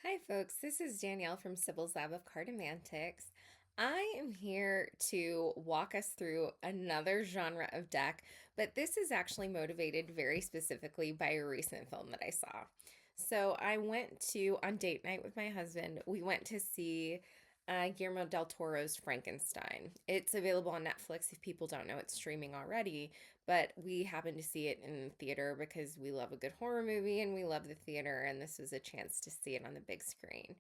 Hi, folks. This is Danielle from Sibylslab of Cartomantics. I am here to walk us through another genre of deck, but this is actually motivated very specifically by a recent film that I saw. So I went to, on date night with my husband, we went to see Guillermo del Toro's Frankenstein. It's available on Netflix if people don't know it's streaming already, but we happened to see it in theater because we love a good horror movie and we love the theater, and this was a chance to see it on the big screen.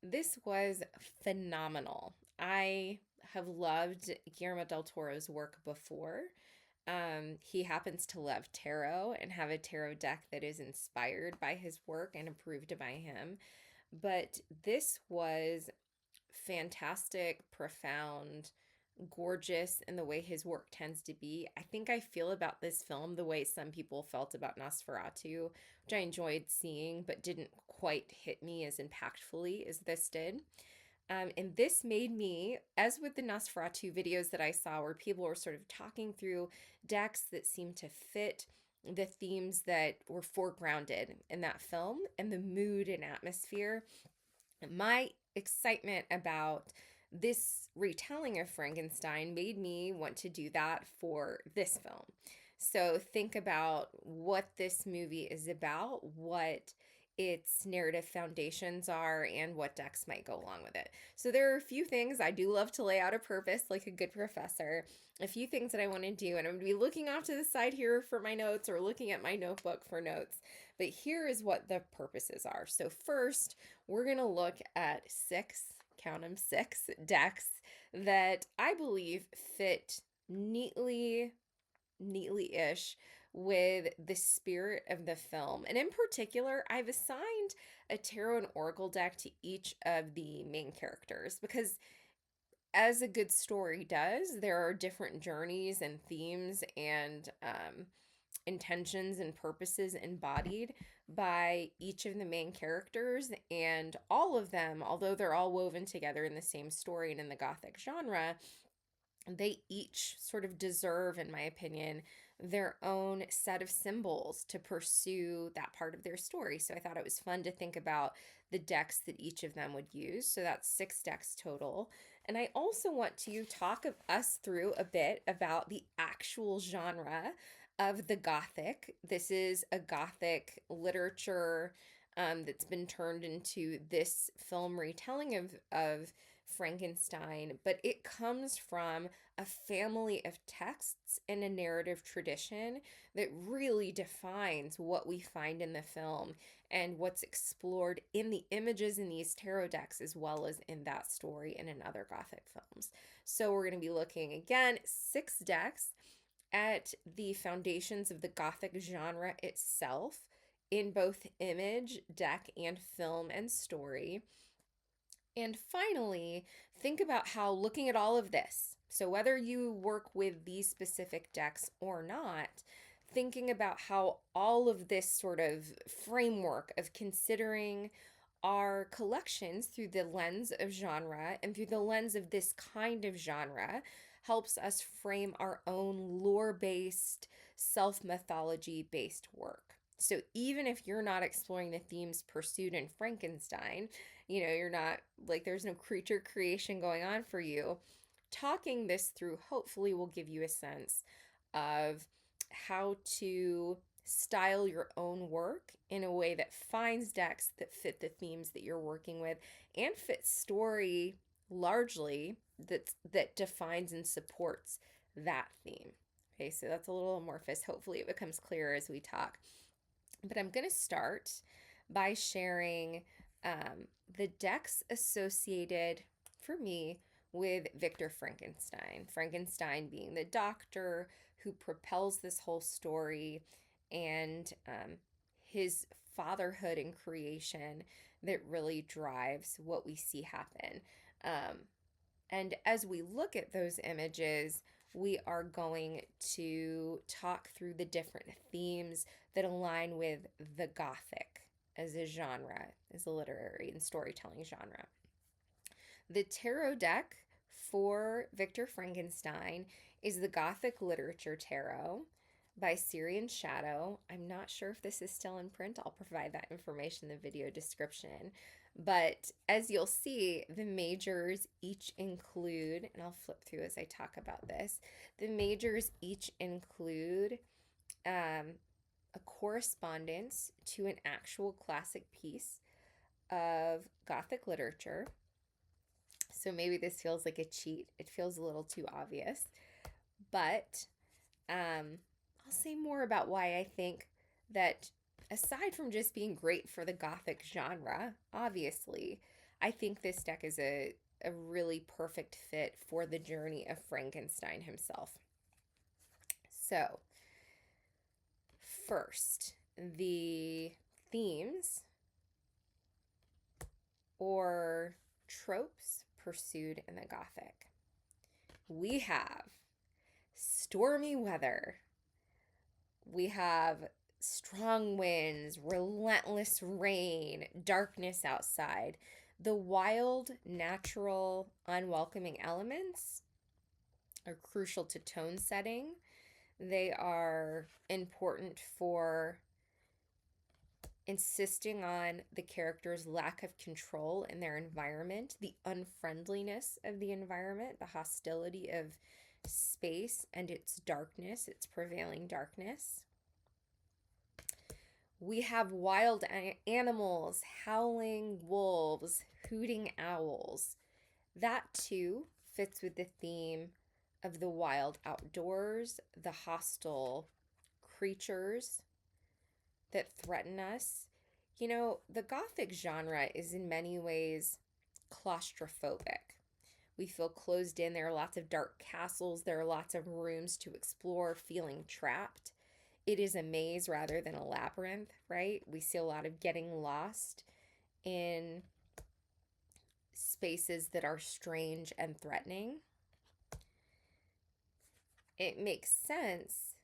This was phenomenal. I have loved Guillermo del Toro's work before. He happens to love tarot and have a tarot deck that is inspired by his work and approved by him. But this was fantastic, profound, gorgeous in the way his work tends to be. I think I feel about this film the way some people felt about Nosferatu, which I enjoyed seeing but didn't quite hit me as impactfully as this did. And this made me, as with the Nosferatu videos that I saw, where people were sort of talking through decks that seemed to fit the themes that were foregrounded in that film and the mood and atmosphere, my excitement about this retelling of Frankenstein made me want to do that for this film. So think about what this movie is about, what its narrative foundations are, and what decks might go along with it. So there are a few things I do love to lay out a purpose like a good professor. A few things that I want to do, and I'm going to be looking off to the side here for my notes or looking at my notebook for notes. But here is what the purposes are. So first, we're going to look at count them, six decks that I believe fit neatly-ish with the spirit of the film. And in particular, I've assigned a tarot and oracle deck to each of the main characters because as a good story does, there are different journeys and themes and intentions and purposes embodied by each of the main characters, and all of them, although they're all woven together in the same story and in the Gothic genre, they each sort of deserve, in my opinion, their own set of symbols to pursue that part of their story. So I thought it was fun to think about the decks that each of them would use. So that's six decks total. And I also want to talk of us through a bit about the actual genre of the Gothic. This is a Gothic literature that's been turned into this film retelling of Frankenstein, but it comes from a family of texts and a narrative tradition that really defines what we find in the film and what's explored in the images in these tarot decks as well as in that story and in other Gothic films. So we're going to be looking again, six decks at the foundations of the Gothic genre itself in both image, deck, and film and story. And finally, think about how looking at all of this, so whether you work with these specific decks or not, thinking about how all of this sort of framework of considering our collections through the lens of genre and through the lens of this kind of genre helps us frame our own lore based, self mythology based work. So even if you're not exploring the themes pursued in Frankenstein, you're not like there's no creature creation going on for you, talking this through hopefully will give you a sense of how to style your own work in a way that finds decks that fit the themes that you're working with and fit story largely that defines and supports that theme. Okay, so that's a little amorphous. Hopefully it becomes clearer as we talk. But I'm going to start by sharing the decks associated for me with Victor Frankenstein. Frankenstein being the doctor who propels this whole story, and his fatherhood and creation that really drives what we see happen. Um, and as we look at those images, we are going to talk through the different themes that align with the Gothic as a genre, as a literary and storytelling genre. The tarot deck for Victor Frankenstein is the Gothic Literature Tarot. by Syrian Shadow. I'm not sure if this is still in print. I'll provide that information in the video description. But as you'll see, the majors each include, and I'll flip through as I talk about this, the majors each include a correspondence to an actual classic piece of Gothic literature. So maybe this feels like a cheat. It feels a little too obvious. But I'll say more about why I think that aside from just being great for the Gothic genre, obviously, I think this deck is a really perfect fit for the journey of Frankenstein himself. So, first, the themes or tropes pursued in the Gothic. We have stormy weather. We have strong winds, relentless rain, darkness outside. The wild, natural, unwelcoming elements are crucial to tone setting. They are important for insisting on the character's lack of control in their environment, the unfriendliness of the environment, the hostility of space and its darkness, its prevailing darkness. We have wild animals, howling wolves, hooting owls. That too fits with the theme of the wild outdoors, the hostile creatures that threaten us. You know, the Gothic genre is in many ways claustrophobic. We feel closed in. There are lots of dark castles. There are lots of rooms to explore, feeling trapped. It is a maze rather than a labyrinth, right? We see a lot of getting lost in spaces that are strange and threatening. It makes sense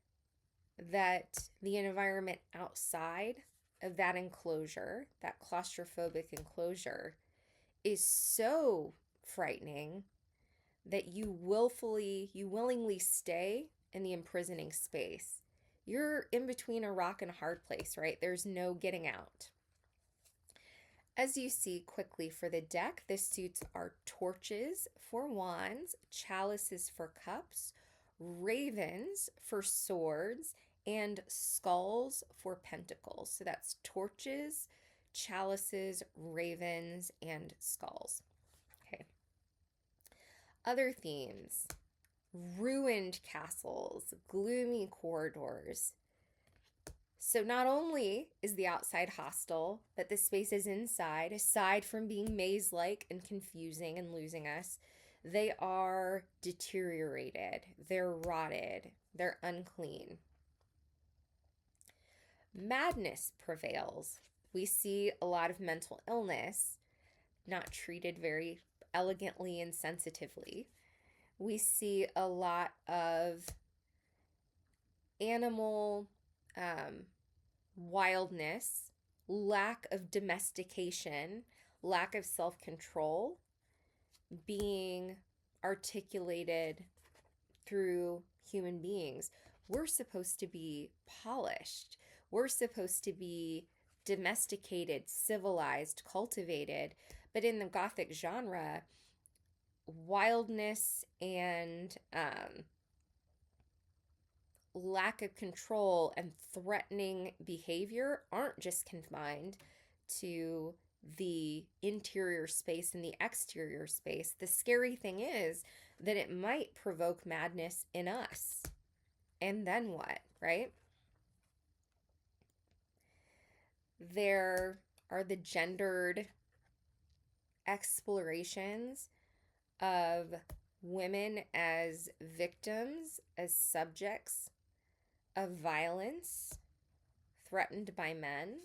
that the environment outside of that enclosure, that claustrophobic enclosure, is so frightening that you willingly stay in the imprisoning space. You're in between a rock and a hard place, right? There's no getting out. As you see quickly for the deck, the suits are torches for wands, chalices for cups, ravens for swords, and skulls for pentacles. So that's torches, chalices, ravens, and skulls. Okay. Other themes: ruined castles, gloomy corridors. So not only is the outside hostile, but the spaces inside, aside from being maze-like and confusing and losing us, they are deteriorated, they're rotted, they're unclean. Madness prevails. We see a lot of mental illness, not treated very elegantly and sensitively. We see a lot of animal wildness, lack of domestication, lack of self-control being articulated through human beings. We're supposed to be polished. We're supposed to be domesticated, civilized, cultivated. But in the Gothic genre, wildness and lack of control and threatening behavior aren't just confined to the interior space and the exterior space. The scary thing is that it might provoke madness in us. And then what, right? There are the gendered explorations of women as victims, as subjects of violence threatened by men.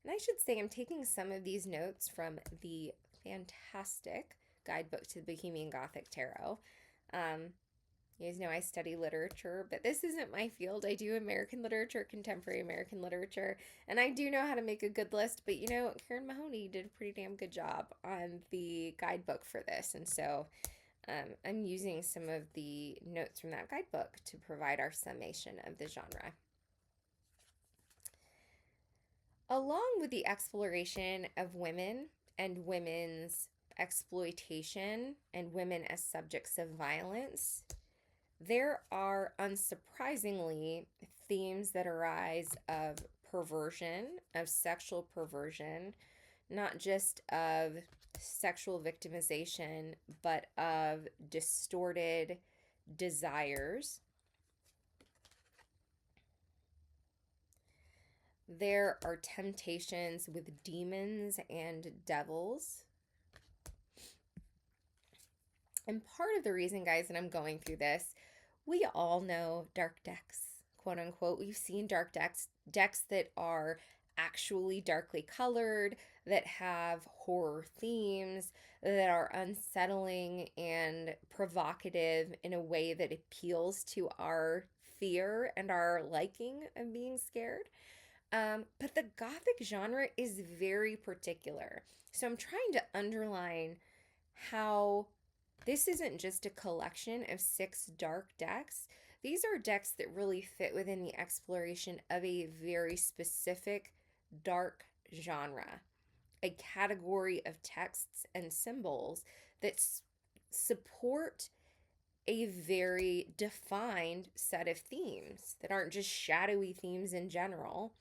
And I should say I'm taking some of these notes from the fantastic guidebook to the Bohemian Gothic Tarot. You guys know I study literature, but this isn't my field. I do American literature, contemporary American literature, and I do know how to make a good list, but you know, Karen Mahoney did a pretty damn good job on the guidebook for this, and so I'm using some of the notes from that guidebook to provide our summation of the genre. Along with the exploration of women and women's exploitation and women as subjects of violence, there are unsurprisingly themes that arise of perversion, of sexual perversion, not just of sexual victimization, but of distorted desires. There are temptations with demons and devils. And part of the reason, guys, that I'm going through this, we all know dark decks, quote unquote. We've seen dark decks that are actually darkly colored, that have horror themes, that are unsettling and provocative in a way that appeals to our fear and our liking of being scared. But the Gothic genre is very particular. So I'm trying to underline how this isn't just a collection of 6 dark decks. These are decks that really fit within the exploration of a very specific dark genre, a category of texts and symbols that support a very defined set of themes that aren't just shadowy themes in general,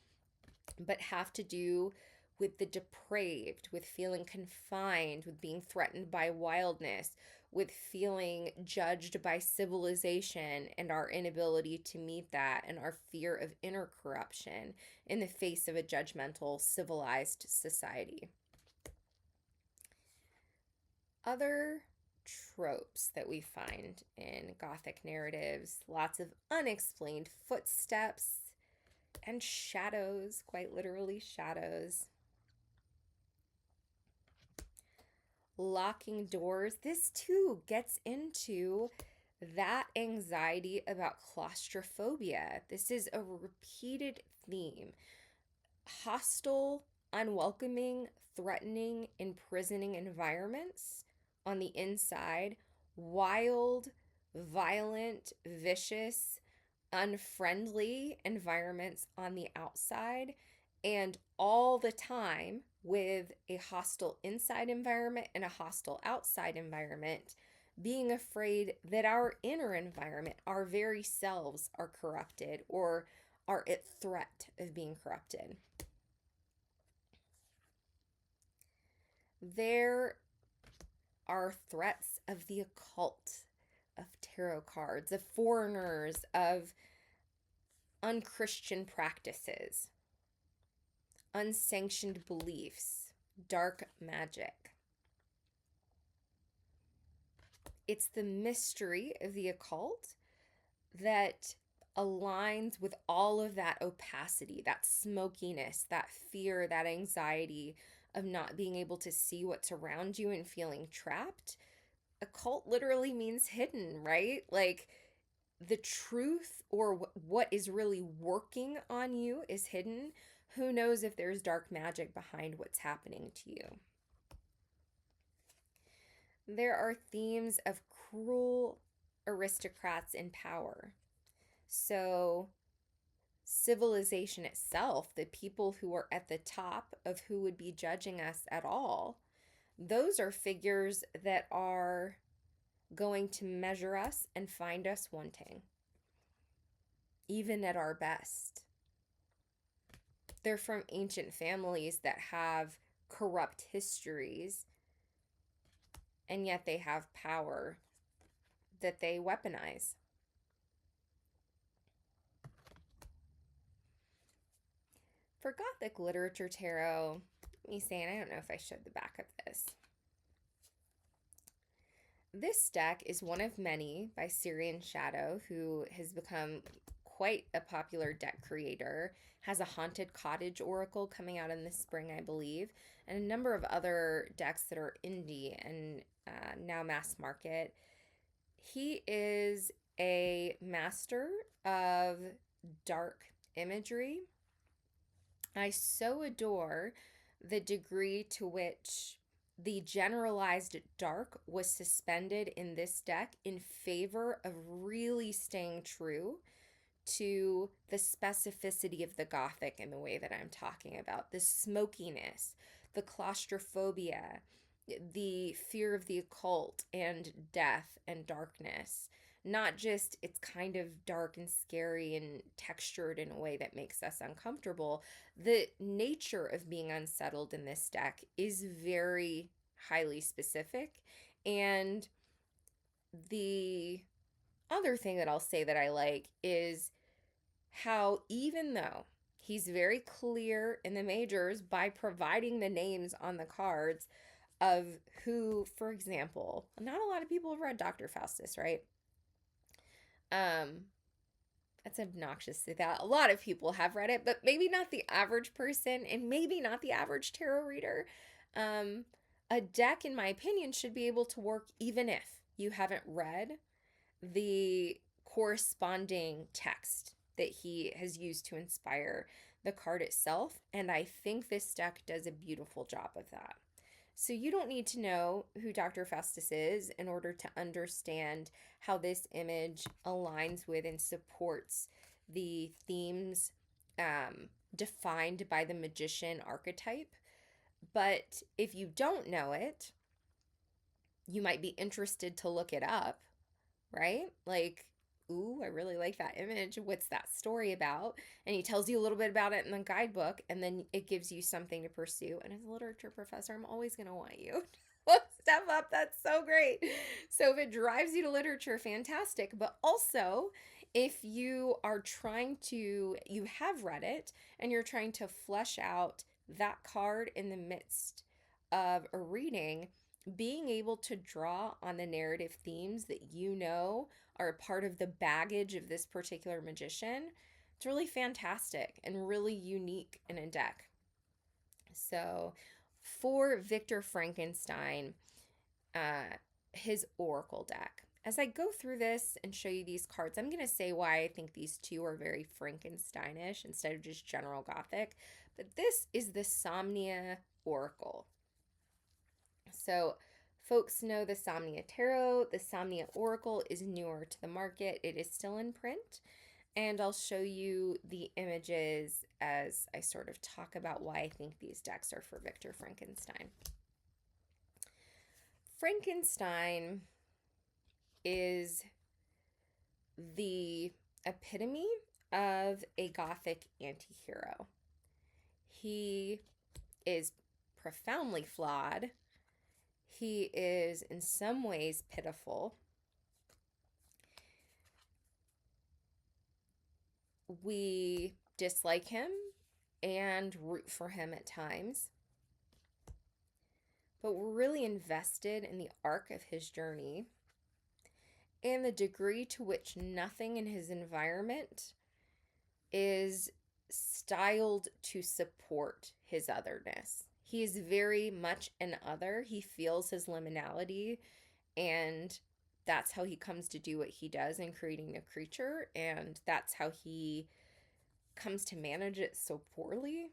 but have to do with the depraved, with feeling confined, with being threatened by wildness, with feeling judged by civilization and our inability to meet that, and our fear of inner corruption in the face of a judgmental, civilized society. Other tropes that we find in Gothic narratives, lots of unexplained footsteps and shadows, quite literally shadows. Locking doors. This too gets into that anxiety about claustrophobia. This is a repeated theme. Hostile, unwelcoming, threatening, imprisoning environments on the inside, wild, violent, vicious, unfriendly environments on the outside, and all the time with a hostile inside environment and a hostile outside environment, being afraid that our inner environment, our very selves, are corrupted or are at threat of being corrupted. There are threats of the occult, of tarot cards, of foreigners, of unchristian practices, unsanctioned beliefs, dark magic. It's the mystery of the occult that aligns with all of that opacity, that smokiness, that fear, that anxiety of not being able to see what's around you and feeling trapped. Occult literally means hidden, right? Like the truth or what is really working on you is hidden. Who knows if there's dark magic behind what's happening to you? There are themes of cruel aristocrats in power. So, civilization itself, the people who are at the top of who would be judging us at all, those are figures that are going to measure us and find us wanting, even at our best. They're from ancient families that have corrupt histories, and yet they have power that they weaponize. For Gothic literature tarot, me saying, I don't know if I showed the back of this. This deck is one of many by Syrian Shadow, who has become quite a popular deck creator, has a haunted cottage oracle coming out in the spring, I believe, and a number of other decks that are indie and now mass market. He is a master of dark imagery. I so adore the degree to which the generalized dark was suspended in this deck in favor of really staying true to the specificity of the Gothic in the way that I'm talking about. The smokiness, the claustrophobia, the fear of the occult and death and darkness. Not just it's kind of dark and scary and textured in a way that makes us uncomfortable. The nature of being unsettled in this deck is very highly specific. And the other thing that I'll say that I like is how, even though he's very clear in the majors by providing the names on the cards of who, for example, not a lot of people have read Dr. Faustus, right? Um, that's obnoxious to that. A lot of people have read it, but maybe not the average person and maybe not the average tarot reader. Um, a deck, in my opinion, should be able to work even if you haven't read the corresponding text that he has used to inspire the card itself. And I think this deck does a beautiful job of that. So you don't need to know who Dr. Faustus is in order to understand how this image aligns with and supports the themes defined by the magician archetype. But if you don't know it, you might be interested to look it up, right? Like, ooh, I really like that image. What's that story about? And he tells you a little bit about it in the guidebook, and then it gives you something to pursue. And as a literature professor, I'm always going to want you to step up. That's so great. So if it drives you to literature, fantastic. But also, if you are trying to, you have read it, and you're trying to flesh out that card in the midst of a reading, being able to draw on the narrative themes that you know are a part of the baggage of this particular magician, it's really fantastic and really unique in a deck. So for Victor Frankenstein, his Oracle deck, as I go through this and show you these cards, I'm going to say why I think these two are very Frankensteinish instead of just general Gothic. But this is the Somnia Oracle. So folks know the Somnia Tarot. The Somnia Oracle is newer to the market. It is still in print. And I'll show you the images as I sort of talk about why I think these decks are for Victor Frankenstein. Frankenstein is the epitome of a Gothic anti-hero. He is profoundly flawed. He is in some ways pitiful. We dislike him and root for him at times. But we're really invested in the arc of his journey and the degree to which nothing in his environment is styled to support his otherness. He is very much an other. He feels his liminality, and that's how he comes to do what he does in creating the creature, and that's how he comes to manage it so poorly,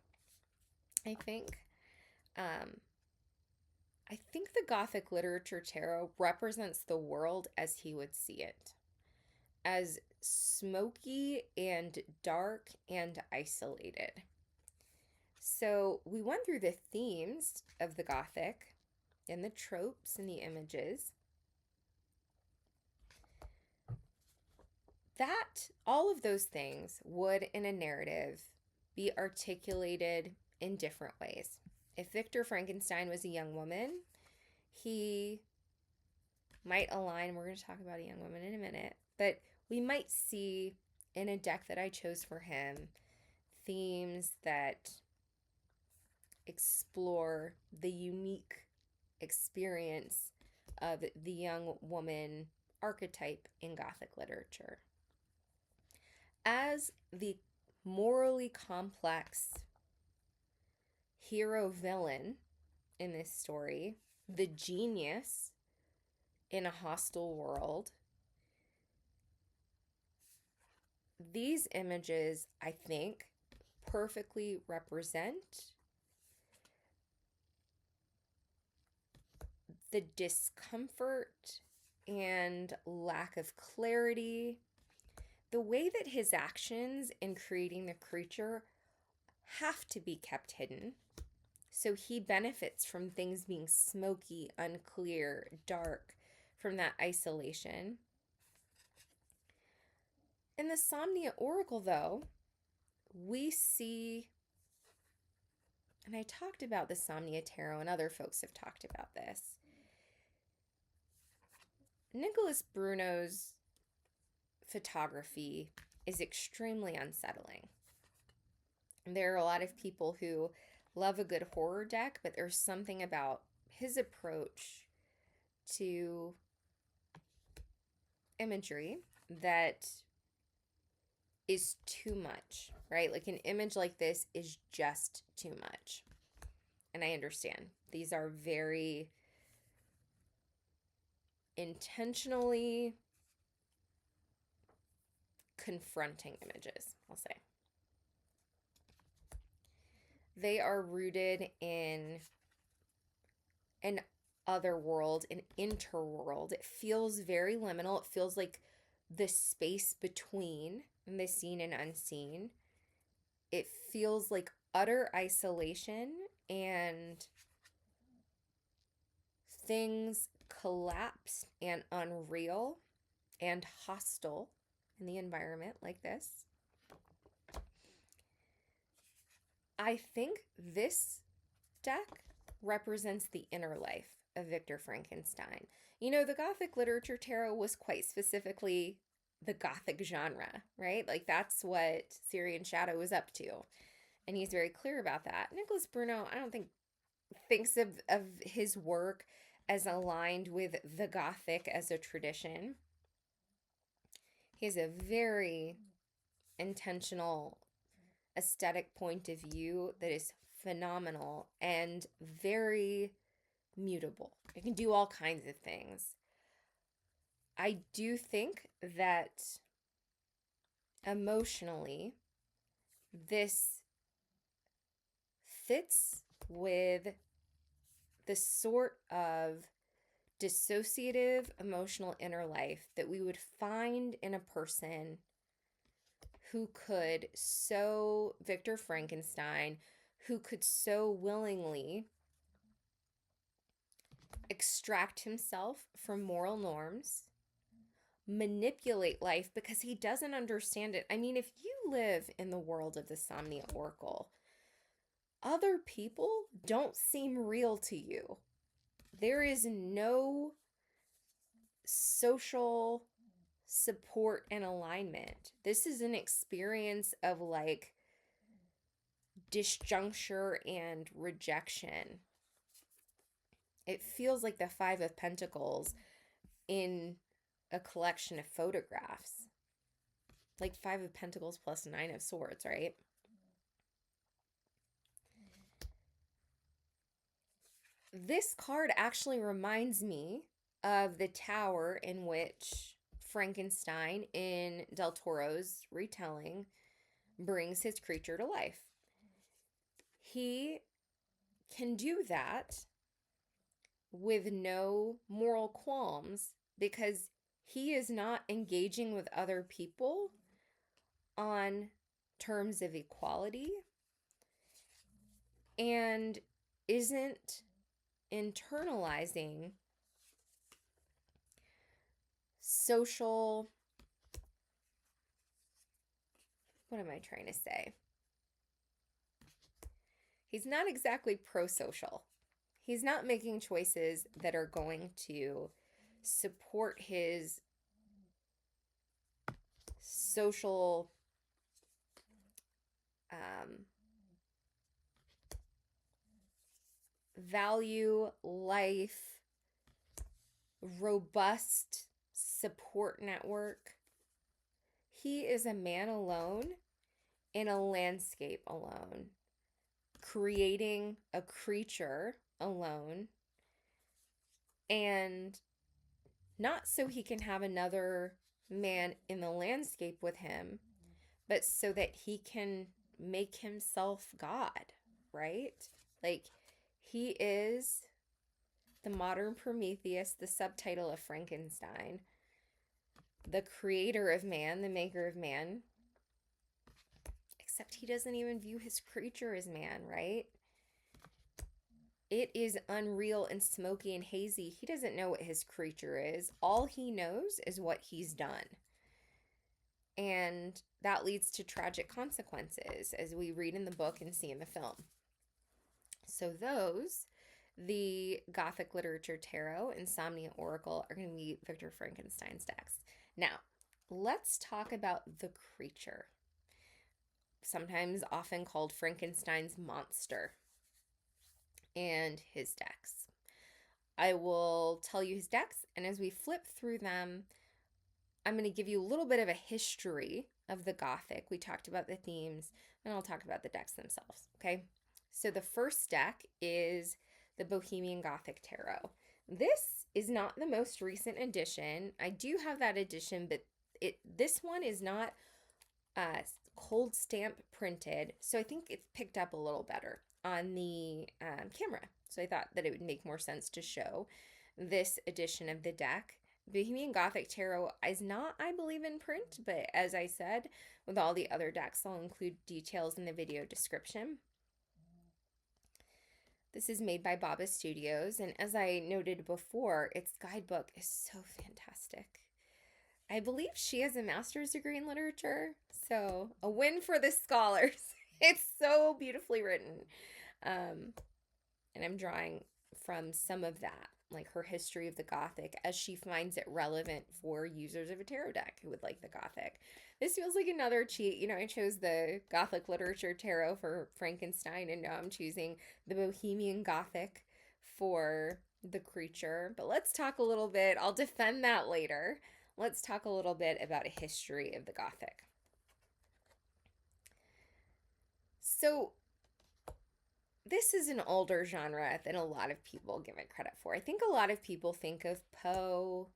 I think. I think the Gothic literature tarot represents the world as he would see it, as smoky and dark and isolated. So we went through the themes of the Gothic and the tropes and the images. That, all of those things would, in a narrative, be articulated in different ways. If Victor Frankenstein was a young woman, he might align, we're going to talk about a young woman in a minute, but we might see in a deck that I chose for him themes that explore the unique experience of the young woman archetype in Gothic literature. As the morally complex hero villain in this story, the genius in a hostile world, these images, I think, perfectly represent the discomfort and lack of clarity, the way that his actions in creating the creature have to be kept hidden. So he benefits from things being smoky, unclear, dark, from that isolation. In the Somnia Oracle, though, we see, and I talked about the Somnia Tarot, and other folks have talked about this. Nicholas Bruno's photography is extremely unsettling. There are a lot of people who love a good horror deck, but there's something about his approach to imagery that is too much, right? Like an image like this is just too much. And I understand. These are very intentionally confronting images, I'll say. They are rooted in an other world, an interworld. It feels very liminal. It feels like the space between the seen and unseen. It feels like utter isolation and things collapsed and unreal and hostile in the environment like this. I think this deck represents the inner life of Victor Frankenstein. You know, the Gothic literature tarot was quite specifically the Gothic genre, right? Like that's what Syrian Shadow was up to. And he's very clear about that. Nicholas Bruno, I don't think thinks of his work as aligned with the Gothic as a tradition. He has a very intentional aesthetic point of view that is phenomenal and very mutable. It can do all kinds of things. I do think that emotionally, this fits with the sort of dissociative emotional inner life that we would find in a person who could Victor Frankenstein, who could so willingly extract himself from moral norms, manipulate life because he doesn't understand it. I mean, if you live in the world of the Somnia Oracle, other people don't seem real to you. There is no social support and alignment. This is an experience of like disjuncture and rejection. It feels like the Five of Pentacles in a collection of photographs. Like Five of Pentacles plus Nine of Swords, right? This card actually reminds me of the tower in which Frankenstein in Del Toro's retelling brings his creature to life. He can do that with no moral qualms because he is not engaging with other people on terms of equality and isn't internalizing social, what am I trying to say? He's not exactly pro-social. He's not making choices that are going to support his social value, life, robust support network. He is a man alone in a landscape alone, creating a creature alone, and not so he can have another man in the landscape with him, but so that he can make himself God, right? Like, he is the modern Prometheus, the subtitle of Frankenstein, the creator of man, the maker of man, except he doesn't even view his creature as man, right? It is unreal and smoky and hazy. He doesn't know what his creature is. All he knows is what he's done. And that leads to tragic consequences, as we read in the book and see in the film. So those, the Gothic literature tarot, Insomnia Oracle, are going to be Victor Frankenstein's decks. Now, let's talk about the creature, sometimes often called Frankenstein's monster, and his decks. I will tell you his decks, and as we flip through them, I'm going to give you a little bit of a history of the Gothic. We talked about the themes, and I'll talk about the decks themselves, okay? So the first deck is the Bohemian Gothic Tarot. This is not the most recent edition. I do have that edition, but this one is not cold stamp printed, so I think it's picked up a little better on the camera. So I thought that it would make more sense to show this edition of the deck. Bohemian Gothic Tarot is not, I believe, in print, but as I said, with all the other decks, I'll include details in the video description. This is made by Baba Studios, and as I noted before, its guidebook is so fantastic. I believe she has a master's degree in literature, so a win for the scholars. It's so beautifully written. And I'm drawing from some of that, like her history of the Gothic, as she finds it relevant for users of a tarot deck who would like the Gothic. This feels like another cheat. You know, I chose the Gothic literature tarot for Frankenstein, and now I'm choosing the Bohemian Gothic for the creature. But let's talk a little bit. I'll defend that later. Let's talk a little bit about a history of the Gothic. So this is an older genre than a lot of people give it credit for. I think a lot of people think of Poe.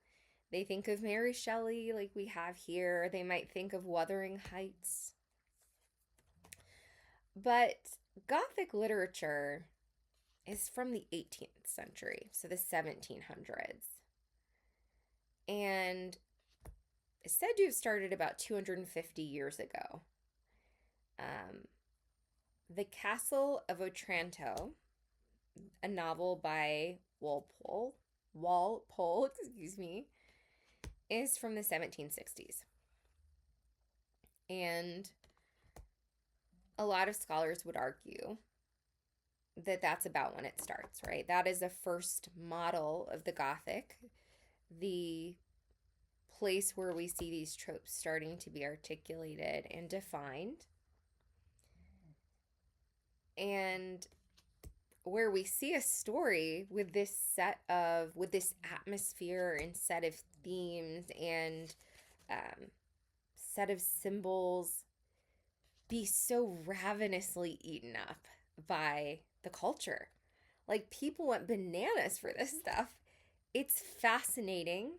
They think of Mary Shelley, like we have here. They might think of Wuthering Heights. But Gothic literature is from the 18th century, so the 1700s. And it's said to have started about 250 years ago. The Castle of Otranto, a novel by Walpole, is from the 1760s. And a lot of scholars would argue that that's about when it starts, right? That is the first model of the Gothic, the place where we see these tropes starting to be articulated and defined. And where we see a story with this atmosphere and set of themes and set of symbols be so ravenously eaten up by the culture. Like, people went bananas for this stuff. It's fascinating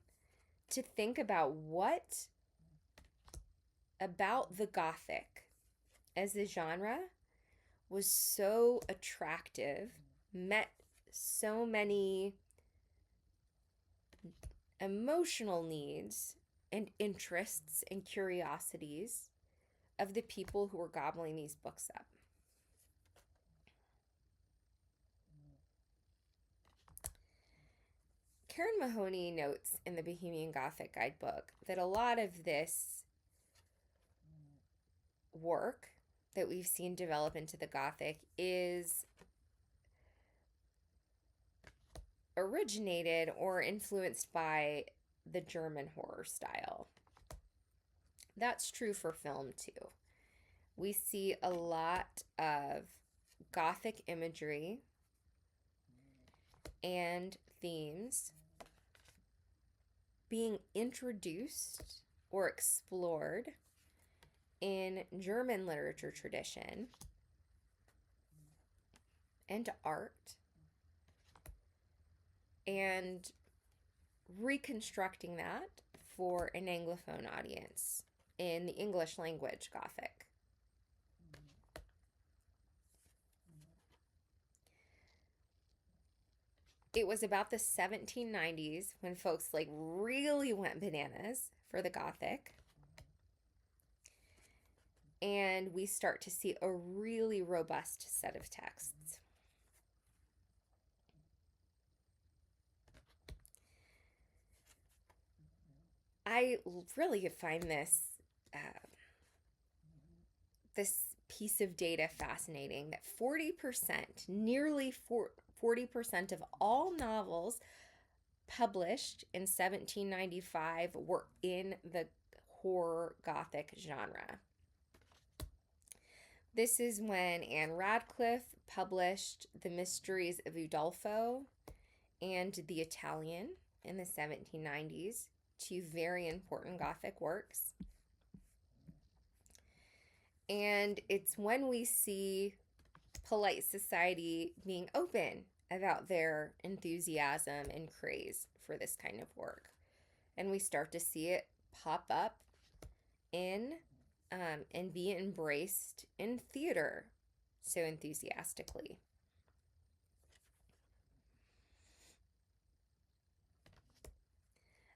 to think about what about the Gothic as a genre was so attractive, met so many emotional needs and interests and curiosities of the people who were gobbling these books up. Karen Mahoney notes in the Bohemian Gothic Guidebook that a lot of this work that we've seen develop into the Gothic is originated or influenced by the German horror style. That's true for film too. We see a lot of Gothic imagery and themes being introduced or explored in German literature tradition and art, and reconstructing that for an Anglophone audience in the English language Gothic. It was about the 1790s when folks like really went bananas for the Gothic. And we start to see a really robust set of texts. I really find this piece of data fascinating that 40%, nearly 40% of all novels published in 1795 were in the horror Gothic genre. This is when Anne Radcliffe published The Mysteries of Udolpho and The Italian in the 1790s, two very important Gothic works. And it's when we see polite society being open about their enthusiasm and craze for this kind of work. And we start to see it pop up in and be embraced in theater so enthusiastically.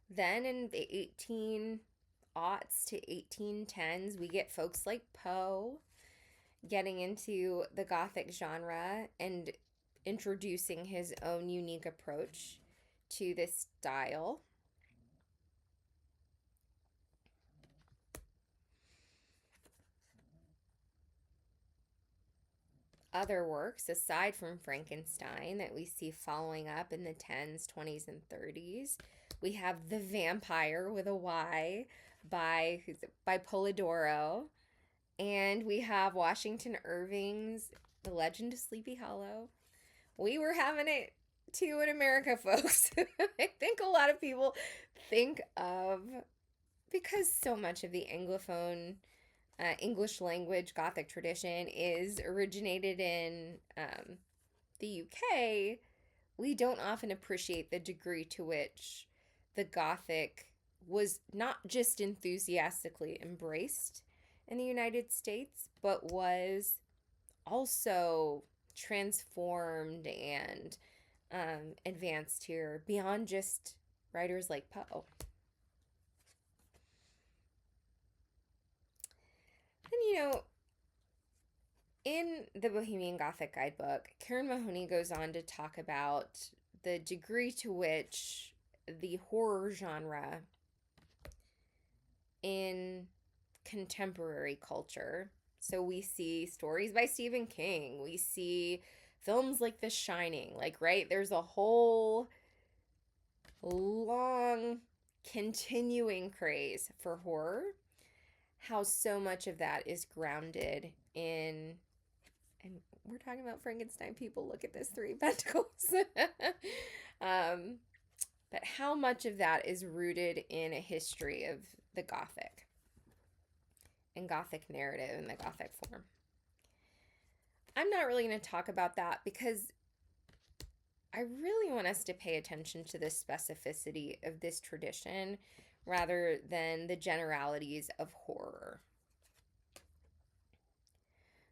Then in the 1800s to 1810s, we get folks like Poe getting into the Gothic genre and introducing his own unique approach to this style. Other works, aside from Frankenstein, that we see following up in the 10s, 20s, and 30s, we have The Vampire with a Y by Polidoro, and we have Washington Irving's The Legend of Sleepy Hollow. We were having it too in America, folks. I think a lot of people think of, because so much of the Anglophone English language Gothic tradition is originated in the UK, we don't often appreciate the degree to which the Gothic was not just enthusiastically embraced in the United States, but was also transformed and advanced here beyond just writers like Poe. And in the Bohemian Gothic Guidebook, Karen Mahoney goes on to talk about the degree to which the horror genre in contemporary culture. So we see stories by Stephen King, we see films like The Shining, like, right? There's a whole long continuing craze for horror. How so much of that is grounded in, and we're talking about Frankenstein, people, look at this, three pentacles. But how much of that is rooted in a history of the Gothic and Gothic narrative and the Gothic form. I'm not really going to talk about that because I really want us to pay attention to the specificity of this tradition rather than the generalities of horror.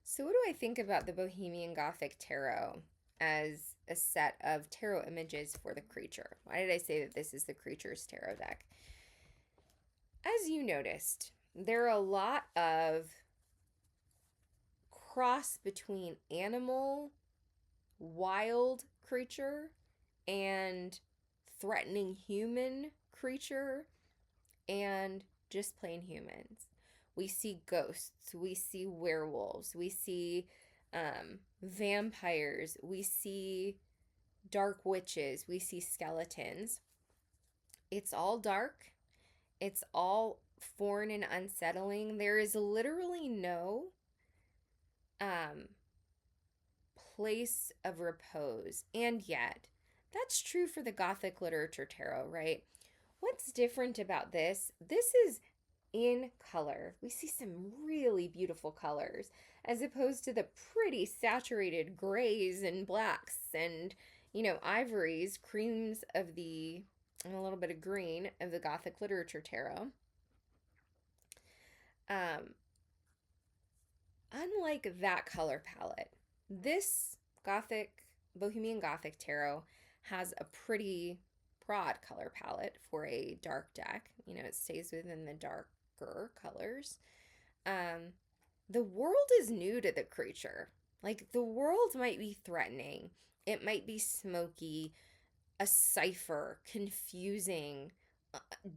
So, what do I think about the Bohemian Gothic Tarot as a set of tarot images for the creature? Why did I say that this is the creature's tarot deck? As you noticed, there are a lot of cross between animal, wild creature, and threatening human creature, and just plain humans. We see ghosts, we see werewolves, we see vampires, we see dark witches, we see skeletons. It's all dark, it's all foreign and unsettling. There is literally no place of repose. And yet, that's true for the Gothic literature tarot, right? What's different about this? This is in color. We see some really beautiful colors as opposed to the pretty saturated grays and blacks and, ivories, creams of the, and a little bit of green of the Gothic literature tarot. Unlike that color palette, this Bohemian Gothic tarot has a pretty broad color palette for a dark deck. You know, it stays within the darker colors. Um, the world is new to the creature. Like, the world might be threatening, it might be smoky, a cipher, confusing,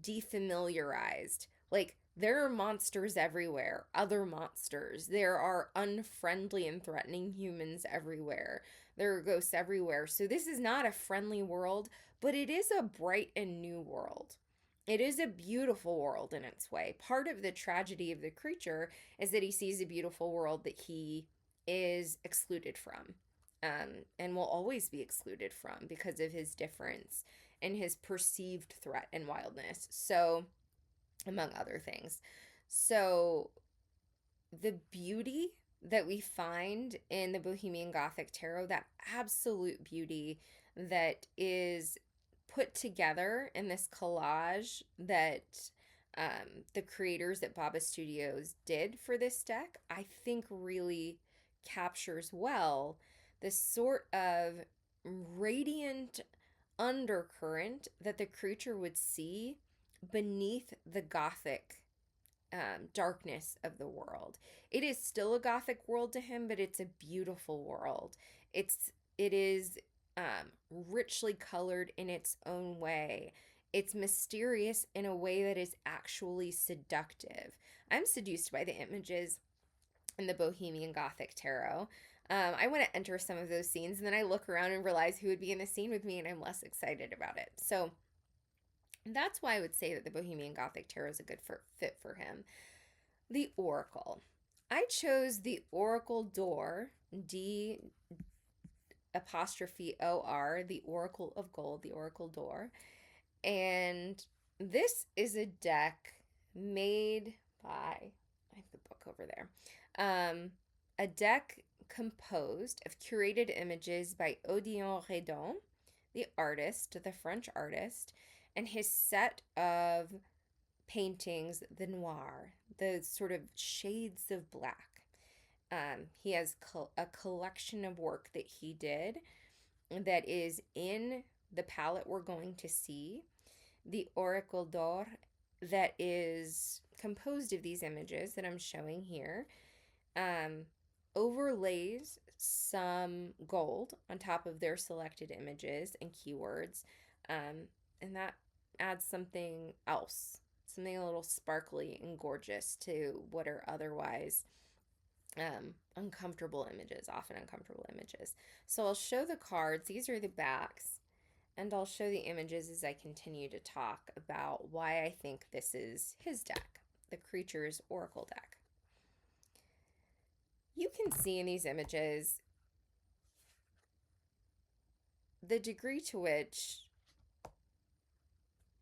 defamiliarized. Like, there are monsters everywhere, other monsters. There are unfriendly and threatening humans everywhere. There are ghosts everywhere. So, this is not a friendly world, but it is a bright and new world. It is a beautiful world in its way. Part of the tragedy of the creature is that he sees a beautiful world that he is excluded from, and will always be excluded from because of his difference and his perceived threat and wildness. So, among other things. So, the beauty that we find in the Bohemian Gothic Tarot, that absolute beauty that is put together in this collage that the creators at Baba Studios did for this deck, I think really captures well the sort of radiant undercurrent that the creature would see beneath the Gothic darkness of the world. It is still a Gothic world to him, but it's a beautiful world. It is richly colored in its own way. It's mysterious in a way that is actually seductive. I'm seduced by the images in the Bohemian Gothic Tarot. I want to enter some of those scenes, and then I look around and realize who would be in the scene with me, and I'm less excited about it. So that's why I would say that the Bohemian Gothic Tarot is a good fit for him. The Oracle. I chose the Oracle Door, D apostrophe O-R, the Oracle of Gold, the Oracle Door. And this is a deck made by, I have the book over there, a deck composed of curated images by Odilon Redon, the artist, the French artist, and his set of paintings, the noir, the sort of shades of black. He has a collection of work that he did that is in the palette we're going to see, the Oracle d'Or, that is composed of these images that I'm showing here, overlays some gold on top of their selected images and keywords, and that adds something else, something a little sparkly and gorgeous to what are otherwise uncomfortable images, often uncomfortable images. So I'll show the cards. These are the backs, and I'll show the images as I continue to talk about why I think this is his deck, the Creature's Oracle deck. You can see in these images the degree to which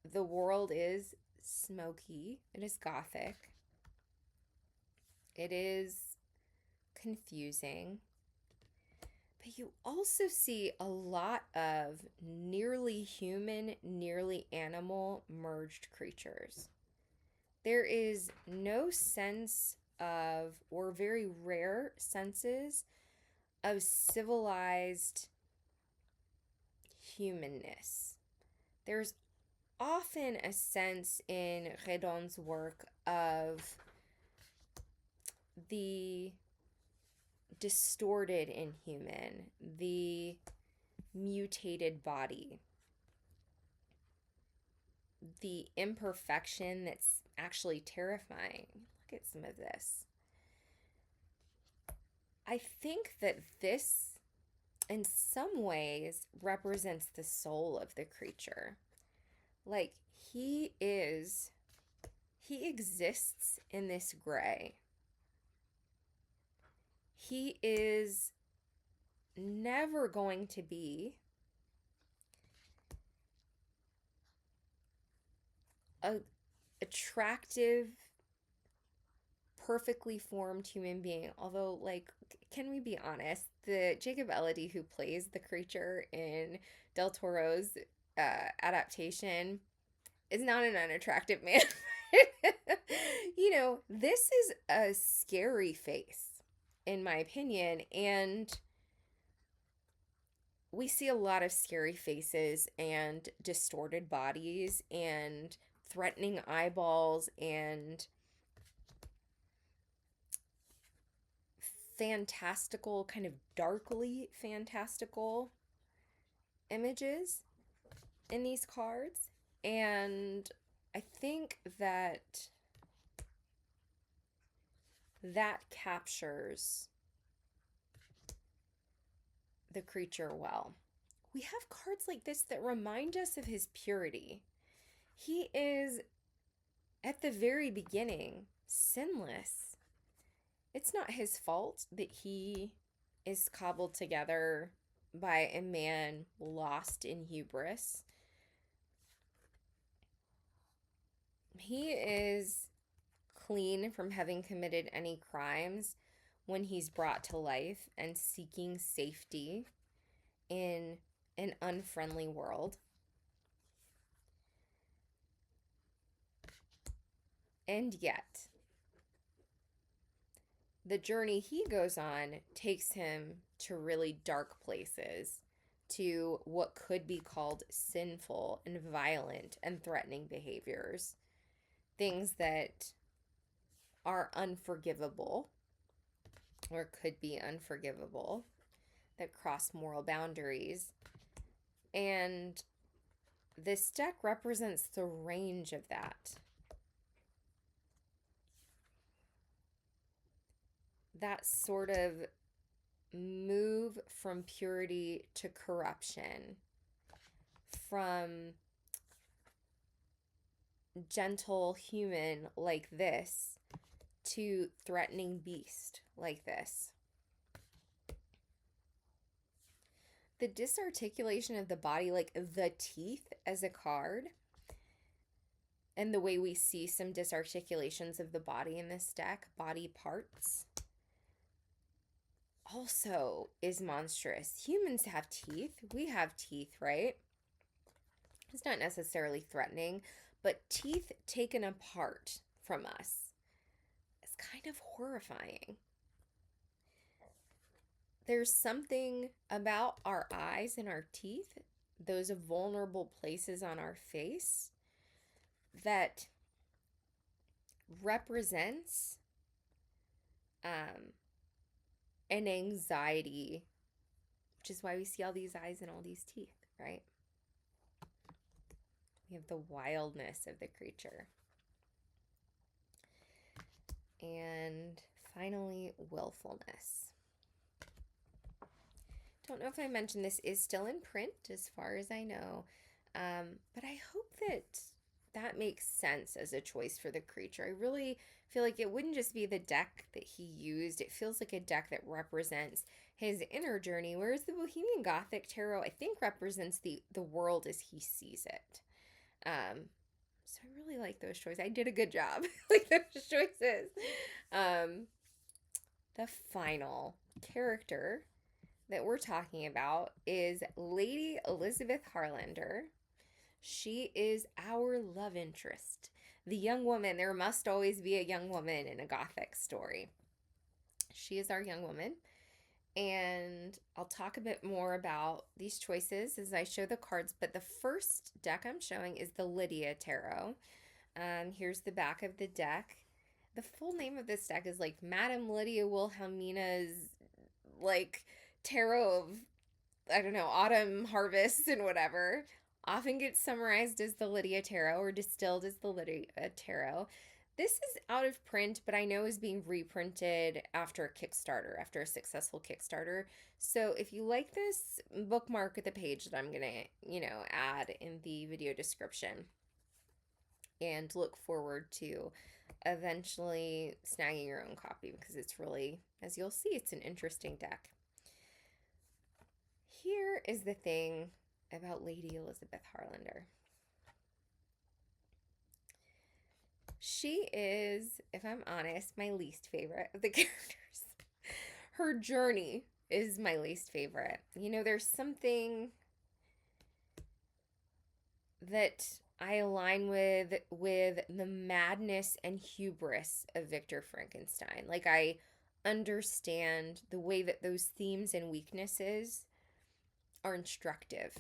the world is smoky, it is Gothic, it is confusing, but you also see a lot of nearly human, nearly animal merged creatures. There is no sense of, or very rare senses of, civilized humanness. There's often a sense in Redon's work of the distorted inhuman, the mutated body, the imperfection that's actually terrifying. Look at some of this. I think that this, in some ways, represents the soul of the creature. Like, he exists in this gray. He is never going to be a attractive, perfectly formed human being. Although, like, can we be honest? The Jacob Elordi who plays the creature in Del Toro's adaptation is not an unattractive man. You know, this is a scary face, in my opinion, and we see a lot of scary faces and distorted bodies and threatening eyeballs and fantastical, kind of darkly fantastical images in these cards. And I think that that captures the creature well. We have cards like this that remind us of his purity. He is, at the very beginning, sinless. It's not his fault that he is cobbled together by a man lost in hubris. He is clean from having committed any crimes when he's brought to life and seeking safety in an unfriendly world. And yet, the journey he goes on takes him to really dark places, to what could be called sinful and violent and threatening behaviors, things that are unforgivable or could be unforgivable, that cross moral boundaries. And this deck represents the range of that. That sort of move from purity to corruption, from gentle human like this to threatening beast like this. The disarticulation of the body, like the teeth as a card, and the way we see some disarticulations of the body in this deck, body parts, also is monstrous. Humans have teeth. We have teeth, right? It's not necessarily threatening, but teeth taken apart from us is kind of horrifying. There's something about our eyes and our teeth, those vulnerable places on our face, that represents an anxiety, which is why we see all these eyes and all these teeth, right? We have the wildness of the creature. And finally, willfulness. Don't know if I mentioned this is still in print as far as I know, but I hope that makes sense as a choice for the creature. I really feel like it wouldn't just be the deck that he used. It feels like a deck that represents his inner journey, whereas the Bohemian Gothic Tarot, I think, represents the world as he sees it. So I really like those choices. I did a good job like those choices. The final character that we're talking about is Lady Elizabeth Harlander. She is our love interest, the young woman. There must always be a young woman in a Gothic story. She is our young woman, and I'll talk a bit more about these choices as I show the cards, but the first deck I'm showing is the Lydia Tarot. Here's the back of the deck. The full name of this deck is like Madame Lydia Wilhelmina's like tarot of, I don't know, autumn harvests and whatever. Often gets summarized as the Lydia Tarot or distilled as the Lydia Tarot. This is out of print, but I know is being reprinted after a Kickstarter, after a successful Kickstarter. So if you like this, bookmark the page that I'm going to, add in the video description. And look forward to eventually snagging your own copy because it's really, as you'll see, it's an interesting deck. Here is the thing about Lady Elizabeth Harlander. She is, if I'm honest, my least favorite of the characters. Her journey is my least favorite. There's something that I align with the madness and hubris of Victor Frankenstein. Like, I understand the way that those themes and weaknesses are instructive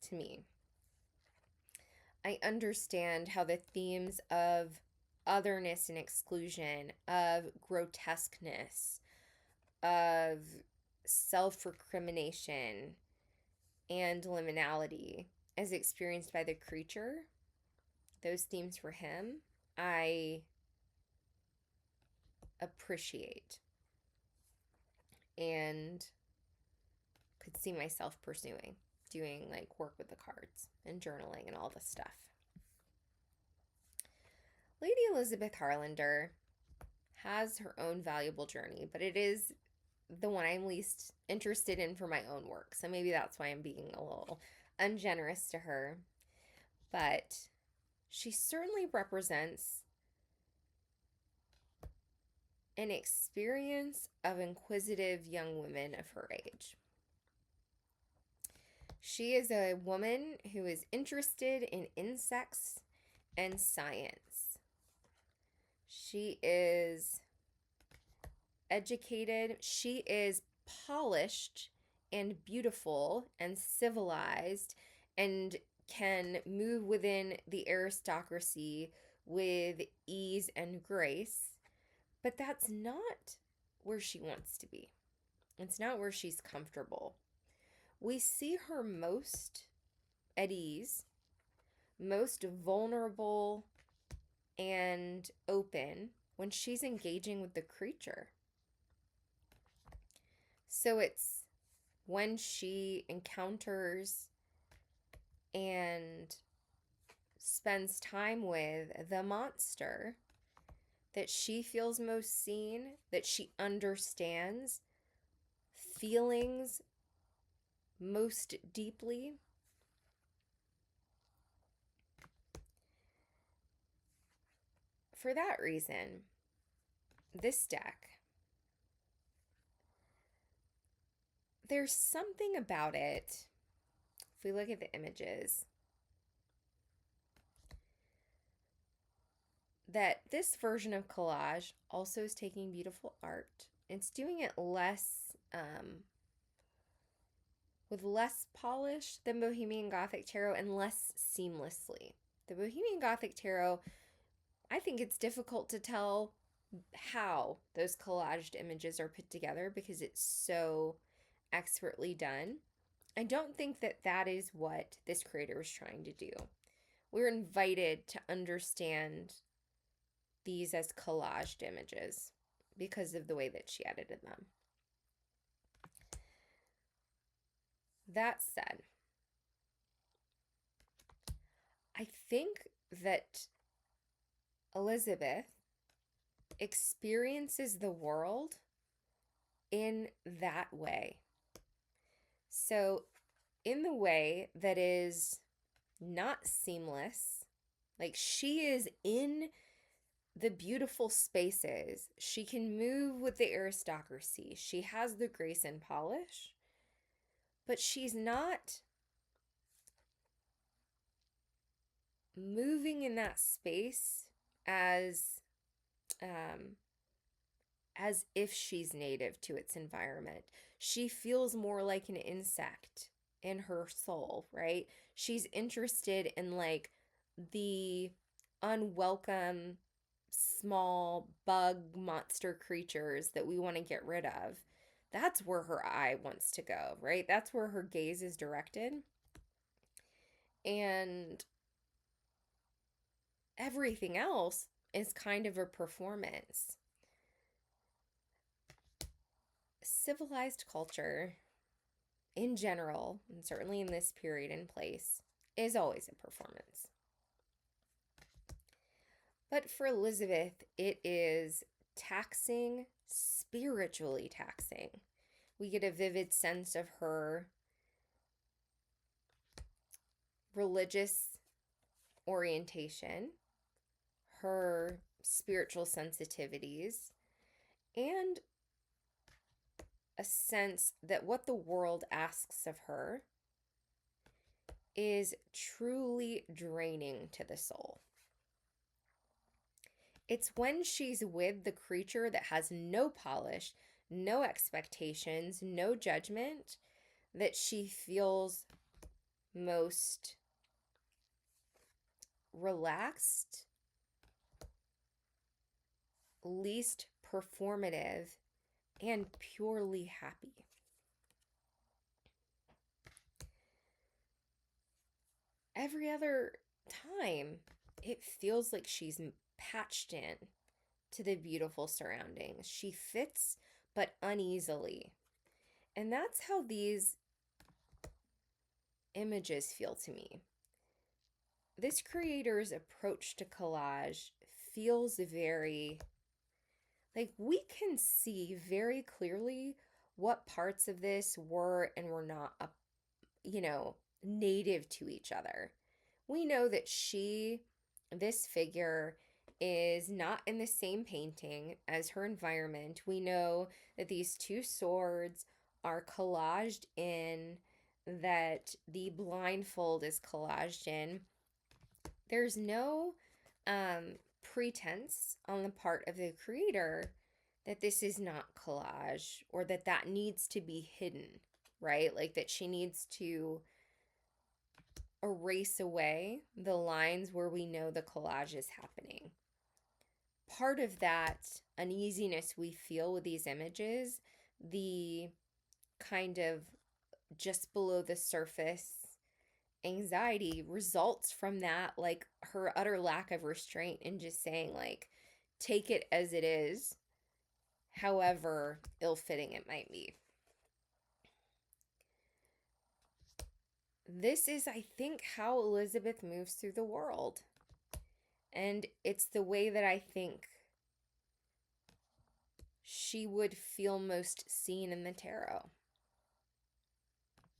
to me. I understand how the themes of otherness and exclusion, of grotesqueness, of self recrimination, and liminality, as experienced by the creature, those themes for him, I appreciate and could see myself pursuing, doing like work with the cards and journaling and all this stuff. Lady Elizabeth Harlander has her own valuable journey, but it is the one I'm least interested in for my own work. So maybe that's why I'm being a little ungenerous to her. But she certainly represents an experience of inquisitive young women of her age. She is a woman who is interested in insects and science. She is educated. She is polished and beautiful and civilized and can move within the aristocracy with ease and grace. But that's not where she wants to be. It's not where she's comfortable. We see her most at ease, most vulnerable and open when she's engaging with the creature. So it's when she encounters and spends time with the monster that she feels most seen, that she understands feelings most deeply. For that reason, this deck, there's something about it, if we look at the images, that this version of collage also is taking beautiful art. It's doing it with less polish than Bohemian Gothic Tarot and less seamlessly. The Bohemian Gothic Tarot, I think it's difficult to tell how those collaged images are put together because it's so expertly done. I don't think that that is what this creator was trying to do. We're invited to understand these as collaged images because of the way that she edited them. That said, I think that Elizabeth experiences the world in that way. So, in the way that is not seamless, like she is in the beautiful spaces, she can move with the aristocracy, she has the grace and polish, but she's not moving in that space as um, as if she's native to its environment. She feels more like an insect in her soul, right? She's interested in like the unwelcome small bug monster creatures that we want to get rid of. That's where her eye wants to go, right? That's where her gaze is directed. And everything else is kind of a performance. Civilized culture in general, and certainly in this period and place, is always a performance. But for Elizabeth, it is taxing, spiritually taxing. We get a vivid sense of her religious orientation, her spiritual sensitivities, and a sense that what the world asks of her is truly draining to the soul. It's when she's with the creature that has no polish, no expectations, no judgment, that she feels most relaxed, least performative, and purely happy. Every other time, it feels like she's patched in to the beautiful surroundings. She fits, but uneasily. And that's how these images feel to me. This creator's approach to collage feels very like we can see very clearly what parts of this were and were not, native to each other. We know that this figure, is not in the same painting as her environment. We know that these two swords are collaged in, that the blindfold is collaged in. There's no pretense on the part of the creator that this is not collage or that needs to be hidden, right? Like that she needs to erase away the lines where we know the collage is happening. Part of that uneasiness we feel with these images, the kind of just below the surface anxiety, results from that, like her utter lack of restraint and just saying, like, take it as it is, however ill-fitting it might be. This is, I think, how Elizabeth moves through the world. And it's the way that I think she would feel most seen in the tarot.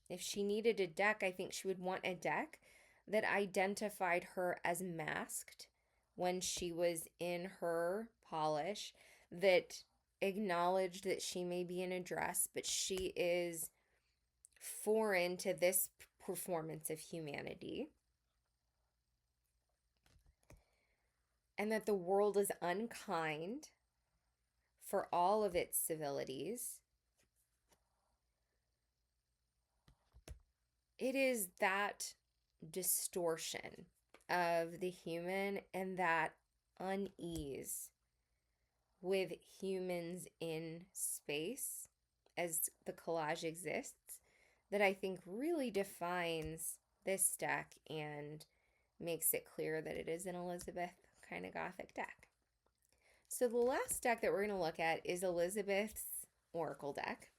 If she needed a deck, I think she would want a deck that identified her as masked when she was in her polish, that acknowledged that she may be in a dress, but she is foreign to this performance of humanity. And that the world is unkind for all of its civilities. It is that distortion of the human and that unease with humans in space as the collage exists that I think really defines this deck and makes it clear that it is an Elizabeth kind of Gothic deck. So the last deck that we're going to look at is Elizabeth's Oracle deck.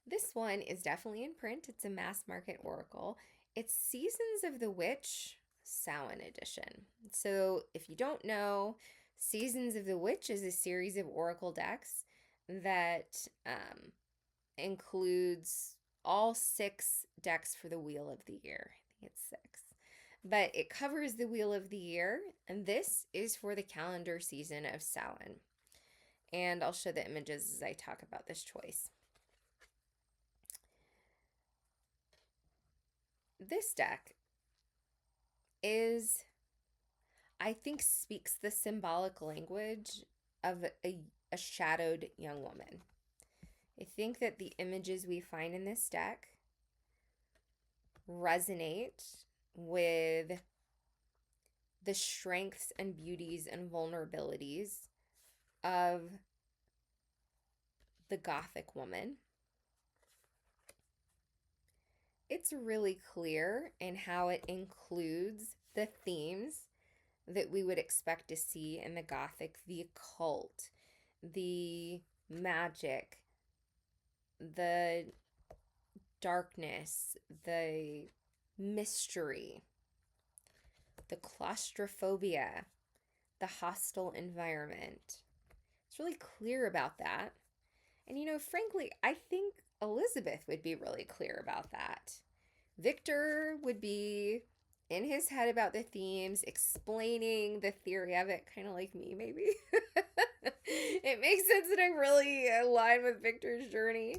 This one is definitely in print. It's a mass market oracle. It's Seasons of the Witch Samhain edition. So if you don't know, Seasons of the Witch is a series of oracle decks that includes all 6 decks for the Wheel of the Year. I think it's 6. But it covers the Wheel of the Year, and this is for the calendar season of Samhain. And I'll show the images as I talk about this choice. This deck I think, speaks the symbolic language of a shadowed young woman. I think that the images we find in this deck resonate with the strengths and beauties and vulnerabilities of the Gothic woman. It's really clear in how it includes the themes that we would expect to see in the Gothic: the occult, the magic, the darkness, the mystery, the claustrophobia, the hostile environment. It's really clear about that. And, frankly, I think Elizabeth would be really clear about that. Victor would be in his head about the themes, explaining the theory of it, kind of like me, maybe. It makes sense that I really align with Victor's journey.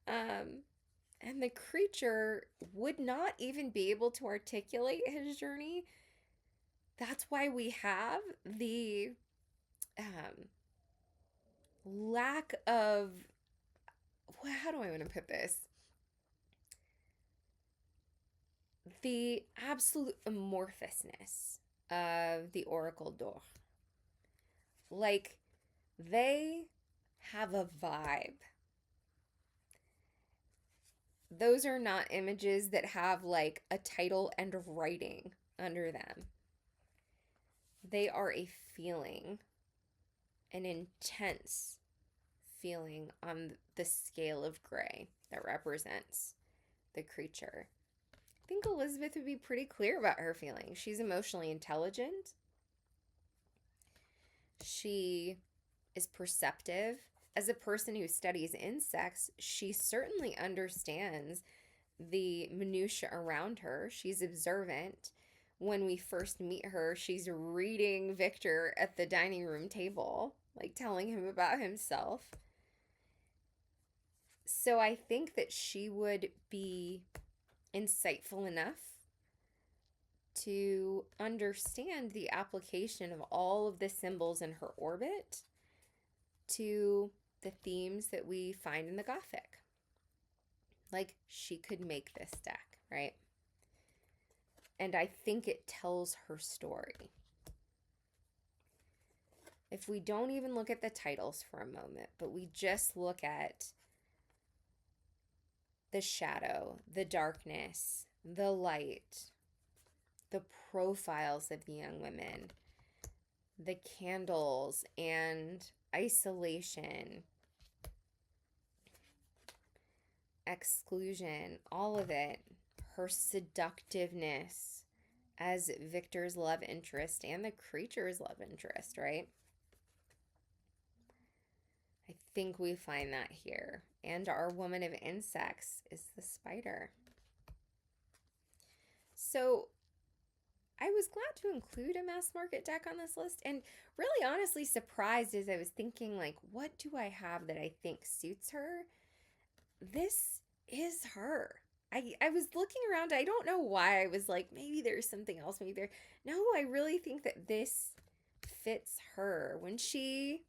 And the creature would not even be able to articulate his journey. That's why we have the lack of, how do I want to put this? the absolute amorphousness of the Oracle d'Or. Like, they have a vibe. Those are not images that have like a title and writing under them. They are a feeling, an intense feeling on the scale of gray that represents the creature. I think Elizabeth would be pretty clear about her feelings. She's emotionally intelligent. She is perceptive. As a person who studies insects, she certainly understands the minutiae around her. She's observant. When we first meet her, she's reading Victor at the dining room table, like telling him about himself. So I think that she would be insightful enough to understand the application of all of the symbols in her orbit to the themes that we find in the Gothic. Like, she could make this deck, right? And I think it tells her story. If we don't even look at the titles for a moment, but we just look at the shadow, the darkness, the light, the profiles of the young women, the candles and isolation, exclusion, all of it, her seductiveness as Victor's love interest and the creature's love interest, right? I think we find that here. And our woman of insects is the spider. So I was glad to include a mass market deck on this list, and really honestly surprised as I was thinking, like, what do I have that I think suits her? This is her. I was looking around. I don't know why I was like, maybe there's something else. Maybe there. No, I really think that this fits her. When she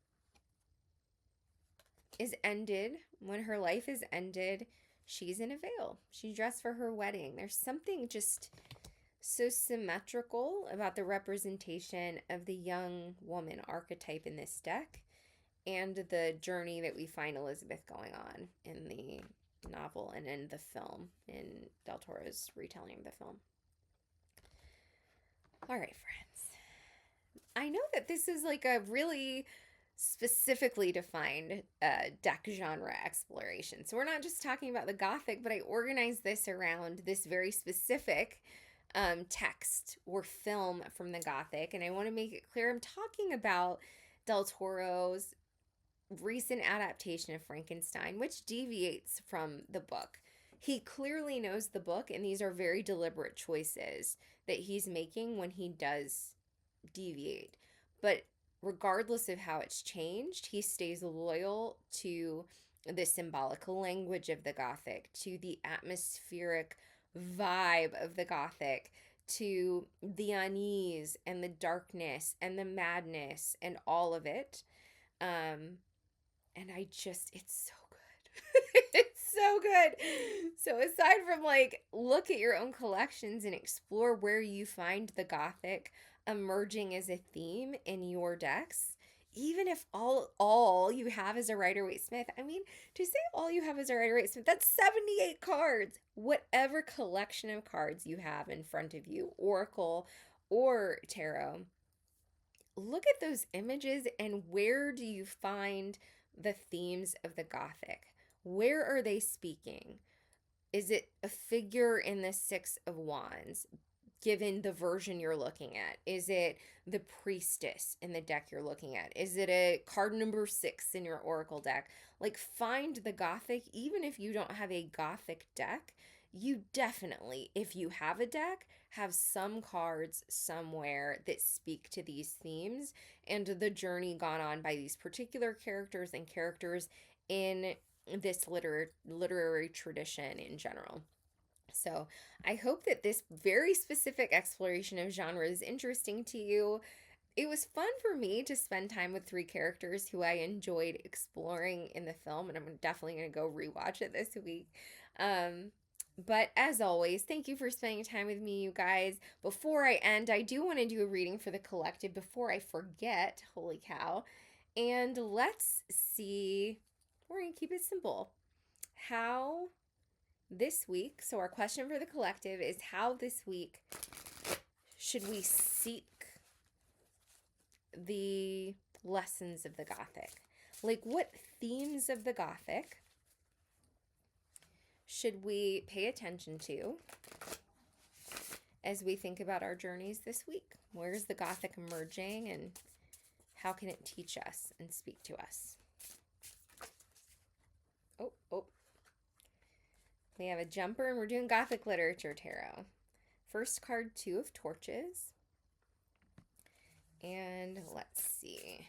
is ended, when her life is ended, she's in a veil. She's dressed for her wedding. There's something just so symmetrical about the representation of the young woman archetype in this deck and the journey that we find Elizabeth going on in the novel and in the film, in Del Toro's retelling of the film. All right, friends. I know that this is like a really specifically defined deck genre exploration. So we're not just talking about the Gothic, but I organized this around this very specific text or film from the Gothic. And I want to make it clear I'm talking about Del Toro's recent adaptation of Frankenstein, which deviates from the book. He clearly knows the book, and these are very deliberate choices that he's making when he does deviate. But regardless of how it's changed, he stays loyal to the symbolic language of the Gothic, to the atmospheric vibe of the Gothic, to the unease and the darkness and the madness and all of it. And it's so good. It's so good. So aside from like, look at your own collections and explore where you find the Gothic emerging as a theme in your decks, even if all you have is a Rider-Waite-Smith. I mean, to say all you have is a Rider-Waite-Smith, that's 78 cards. Whatever collection of cards you have in front of you, Oracle or Tarot, look at those images and where do you find the themes of the Gothic? Where are they speaking? Is it a figure in the Six of Wands, given the version you're looking at? Is it the priestess in the deck you're looking at? Is it a card number 6 in your Oracle deck? Like, find the Gothic. Even if you don't have a Gothic deck, you definitely, if you have a deck, have some cards somewhere that speak to these themes and the journey gone on by these particular characters and characters in this literary tradition in general. So I hope that this very specific exploration of genre is interesting to you. It was fun for me to spend time with 3 characters who I enjoyed exploring in the film, and I'm definitely going to go rewatch it this week. But as always, thank you for spending time with me, you guys. Before I end, I do want to do a reading for the collective before I forget. Holy cow. And let's see, we're going to keep it simple. How this week, so our question for the collective is how this week should we seek the lessons of the Gothic? Like, what themes of the Gothic should we pay attention to as we think about our journeys this week? Where's the Gothic emerging, and how can it teach us and speak to us? Oh. We have a jumper, and we're doing Gothic literature tarot. First card, Two of Torches. And let's see.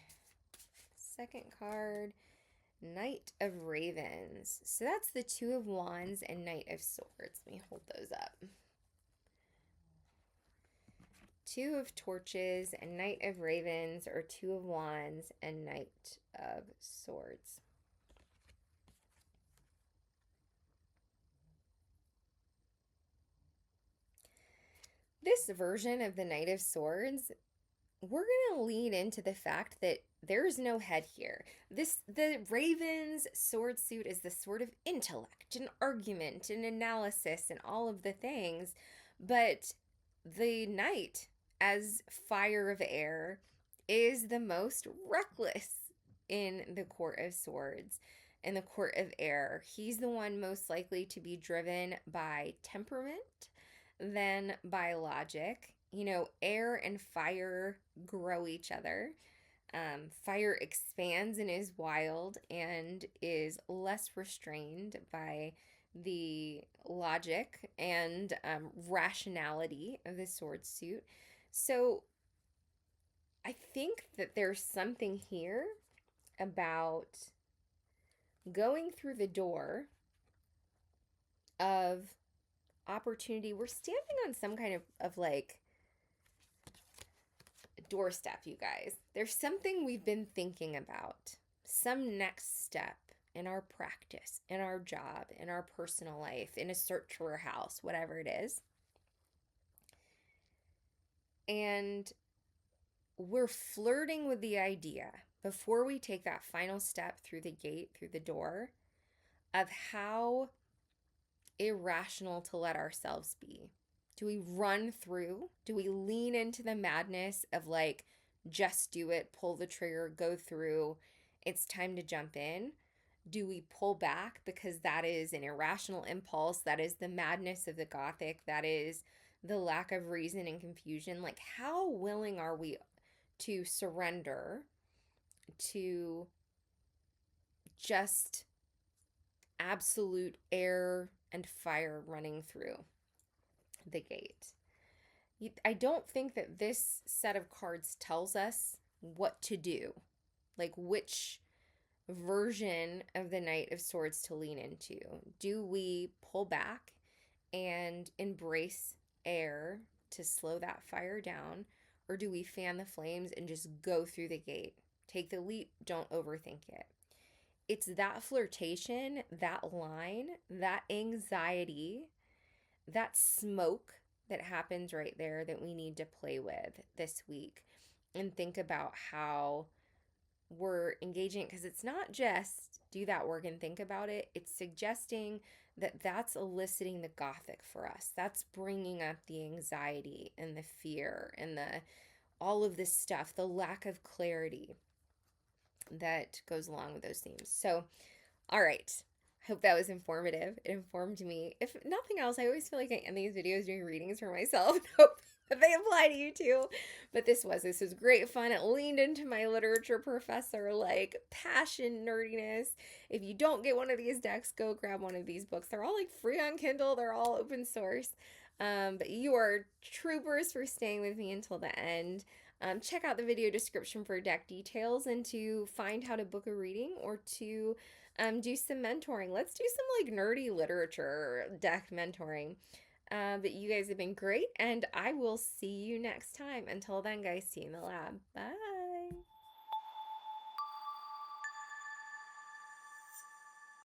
Second card, Knight of Ravens. So that's the Two of Wands and Knight of Swords. Let me hold those up. Two of Torches and Knight of Ravens, or Two of Wands and Knight of Swords. This version of the Knight of Swords, we're going to lean into the fact that there's no head here. The Raven's sword suit is the sort of intellect and argument and analysis and all of the things, but the knight, as fire of air, is the most reckless in the Court of Swords. In the Court of Air, he's the one most likely to be driven by temperament than by logic. You know, air and fire grow each other. Fire expands and is wild and is less restrained by the logic and rationality of the sword suit. So I think that there's something here about going through the door of opportunity. We're standing on some kind of like doorstep, you guys. There's something we've been thinking about, some next step in our practice, in our job, in our personal life, in a search for a house, whatever it is. And we're flirting with the idea before we take that final step through the gate, through the door, of how irrational to let ourselves be. Do we run through? Do we lean into the madness of like, just do it, pull the trigger, go through, it's time to jump in? Do we pull back because that is an irrational impulse? That is the madness of the Gothic. That is the lack of reason and confusion. Like, how willing are we to surrender to just absolute air and fire running through the gate? I don't think that this set of cards tells us what to do, like which version of the Knight of Swords to lean into. Do we pull back and embrace air to slow that fire down, or do we fan the flames and just go through the gate? Take the leap, don't overthink it. It's that flirtation, that line, that anxiety, that smoke that happens right there that we need to play with this week and think about how we're engaging, because it's not just do that work and think about it. It's suggesting that that's eliciting the Gothic for us. That's bringing up the anxiety and the fear and the all of this stuff, the lack of clarity that goes along with those themes. So, all right. I hope that was informative. It informed me. If nothing else, I always feel like I end these videos doing readings for myself. Hope that they apply to you too. But this was great fun. It leaned into my literature professor like passion nerdiness. If you don't get one of these decks, go grab one of these books. They're all like free on Kindle. They're all open source. But you are troopers for staying with me until the end. Check out the video description for deck details and to find how to book a reading or to do some mentoring. Let's do some like nerdy literature deck mentoring. But you guys have been great, and I will see you next time. Until then, guys, see you in the lab. Bye.